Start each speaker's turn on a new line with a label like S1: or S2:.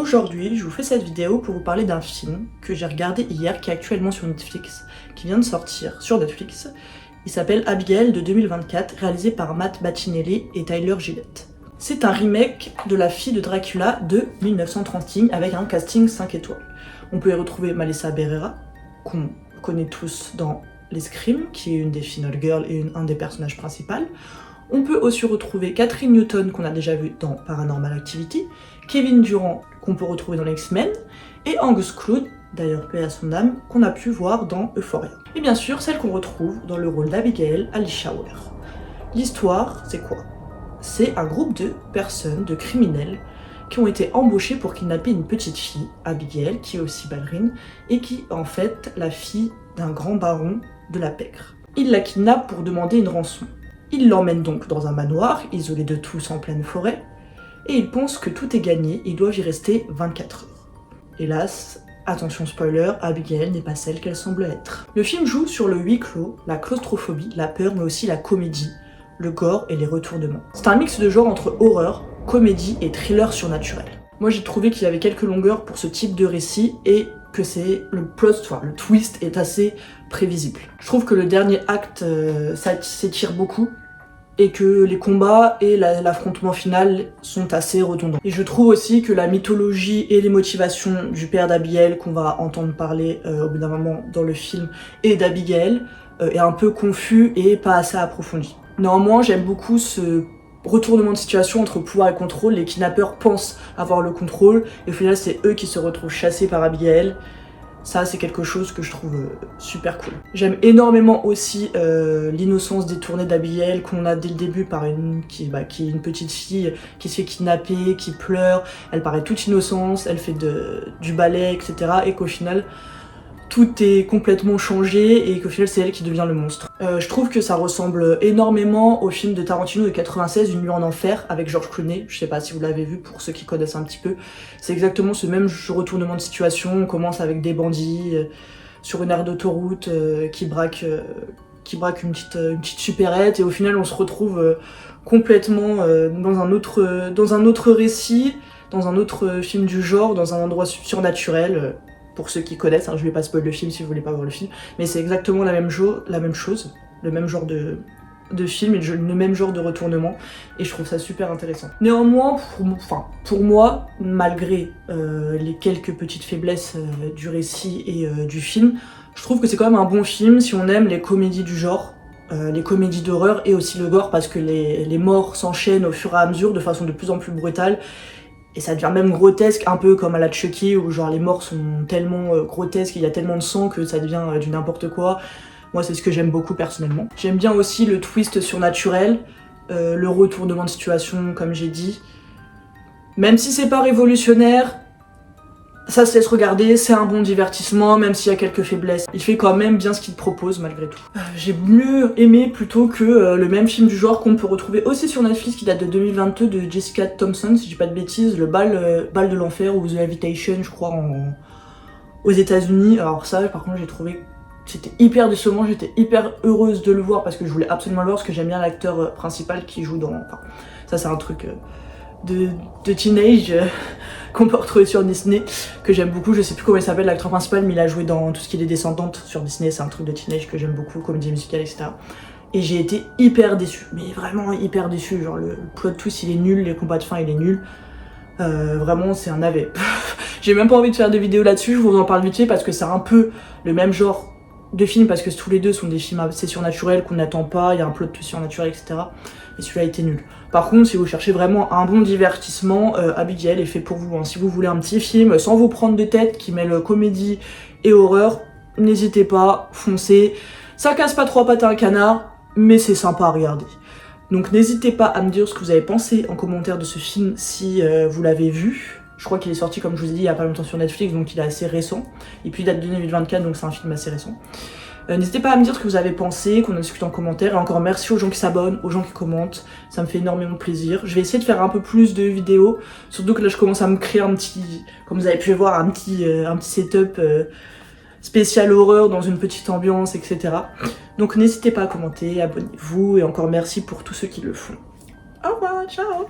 S1: Aujourd'hui, je vous fais cette vidéo pour vous parler d'un film que j'ai regardé hier, qui est actuellement sur Netflix, qui vient de sortir sur Netflix. Il s'appelle Abigail de 2024, réalisé par Matt Bettinelli et Tyler Gillett. C'est un remake de La fille de Dracula de 1930 avec un casting 5 étoiles. On peut y retrouver Melissa Barrera, qu'on connaît tous dans Les Scream, qui est une des Final Girls et un des personnages principaux. On peut aussi retrouver Catherine Newton, qu'on a déjà vu dans Paranormal Activity, Kevin Durant, qu'on peut retrouver dans les X-Men, et Angus Cloud, d'ailleurs paix à son âme, qu'on a pu voir dans Euphoria. Et bien sûr, celle qu'on retrouve dans le rôle d'Abigail, Alicia Weir. L'histoire, c'est quoi? C'est un groupe de personnes, de criminels, qui ont été embauchés pour kidnapper une petite fille, Abigail, qui est aussi ballerine, et qui est en fait la fille d'un grand baron de la pègre. Ils la kidnappent pour demander une rançon. Ils l'emmènent donc dans un manoir, isolé de tous en pleine forêt, et ils pensent que tout est gagné, ils doivent y rester 24 heures. Hélas, attention spoiler, Abigail n'est pas celle qu'elle semble être. Le film joue sur le huis clos, la claustrophobie, la peur, mais aussi la comédie, le gore et les retournements. C'est un mix de genre entre horreur, comédie et thriller surnaturel. Moi j'ai trouvé qu'il y avait quelques longueurs pour ce type de récit et que c'est le twist est assez prévisible. Je trouve que le dernier acte ça s'étire beaucoup et que les combats et l'affrontement final sont assez redondants. Et je trouve aussi que la mythologie et les motivations du père d'Abigail, qu'on va entendre parler au bout d'un moment dans le film, et d'Abigail, est un peu confus et pas assez approfondi. Néanmoins, j'aime beaucoup ce retournement de situation entre pouvoir et contrôle. Les kidnappeurs pensent avoir le contrôle et au final c'est eux qui se retrouvent chassés par Abigail. Ça c'est quelque chose que je trouve super cool. J'aime énormément aussi l'innocence détournée d'Abigail qu'on a dès le début par qui est une petite fille qui se fait kidnapper, qui pleure, elle paraît toute innocence, elle fait du ballet, etc. Et qu'au final tout est complètement changé et qu'au final c'est elle qui devient le monstre. Je trouve que ça ressemble énormément au film de Tarantino de 96, Une nuit en enfer, avec George Clooney. Je sais pas si vous l'avez vu pour ceux qui connaissent un petit peu. C'est exactement ce même retournement de situation. On commence avec des bandits sur une aire d'autoroute qui braquent une petite supérette et au final on se retrouve complètement dans un autre récit, dans un autre film du genre, dans un endroit surnaturel. Pour ceux qui connaissent, je vais pas spoiler le film si vous voulez pas voir le film, mais c'est exactement la même chose, le même genre de film et le même genre de retournement, et je trouve ça super intéressant. Néanmoins, pour moi, malgré les quelques petites faiblesses du récit et du film, je trouve que c'est quand même un bon film si on aime les comédies du genre, les comédies d'horreur et aussi le gore, parce que les morts s'enchaînent au fur et à mesure de façon de plus en plus brutale. Et ça devient même grotesque, un peu comme à la Chucky, où genre les morts sont tellement grotesques, il y a tellement de sang que ça devient du n'importe quoi. Moi c'est ce que j'aime beaucoup personnellement. J'aime bien aussi le twist surnaturel, le retournement de situation comme j'ai dit. Même si c'est pas révolutionnaire, ça se laisse regarder, c'est un bon divertissement, même s'il y a quelques faiblesses. Il fait quand même bien ce qu'il propose malgré tout. J'ai mieux aimé plutôt que le même film du genre qu'on peut retrouver aussi sur Netflix qui date de 2022 de Jessica Thompson, si je dis pas de bêtises, le bal de l'enfer ou The Invitation je crois aux États-Unis. Alors ça par contre j'ai trouvé c'était hyper décevant, j'étais hyper heureuse de le voir parce que je voulais absolument le voir parce que j'aime bien l'acteur principal qui joue dans... Enfin, ça c'est un truc de teenage qu'on peut retrouver sur Disney, que j'aime beaucoup. Je sais plus comment il s'appelle l'acteur principal, mais il a joué dans tout ce qui est Les Descendantes sur Disney, c'est un truc de teenage que j'aime beaucoup, comédie musicale, etc. Et j'ai été hyper déçue, mais vraiment hyper déçue. Genre le plot twist il est nul, les combats de fin il est nul. Vraiment c'est un navet. J'ai même pas envie de faire de vidéo là-dessus, je vous en parle vite fait parce que c'est un peu le même genre de films, parce que tous les deux sont des films assez surnaturels qu'on n'attend pas, il y a un plot twist surnaturel, etc. Et celui-là était nul. Par contre, si vous cherchez vraiment un bon divertissement, Abigail est fait pour vous. Si vous voulez un petit film sans vous prendre de tête, qui mêle comédie et horreur, n'hésitez pas, foncez. Ça casse pas trois pattes à un canard, mais c'est sympa à regarder. Donc n'hésitez pas à me dire ce que vous avez pensé en commentaire de ce film si vous l'avez vu. Je crois qu'il est sorti, comme je vous ai dit, il y a pas longtemps sur Netflix, donc il est assez récent. Et puis il date de 2024, donc c'est un film assez récent. N'hésitez pas à me dire ce que vous avez pensé, qu'on en discute en commentaire. Et encore merci aux gens qui s'abonnent, aux gens qui commentent. Ça me fait énormément plaisir. Je vais essayer de faire un peu plus de vidéos. Surtout que là je commence à me créer un petit, comme vous avez pu voir, un petit setup spécial horreur dans une petite ambiance, etc. Donc n'hésitez pas à commenter, abonnez-vous. Et encore merci pour tous ceux qui le font. Au revoir, ciao!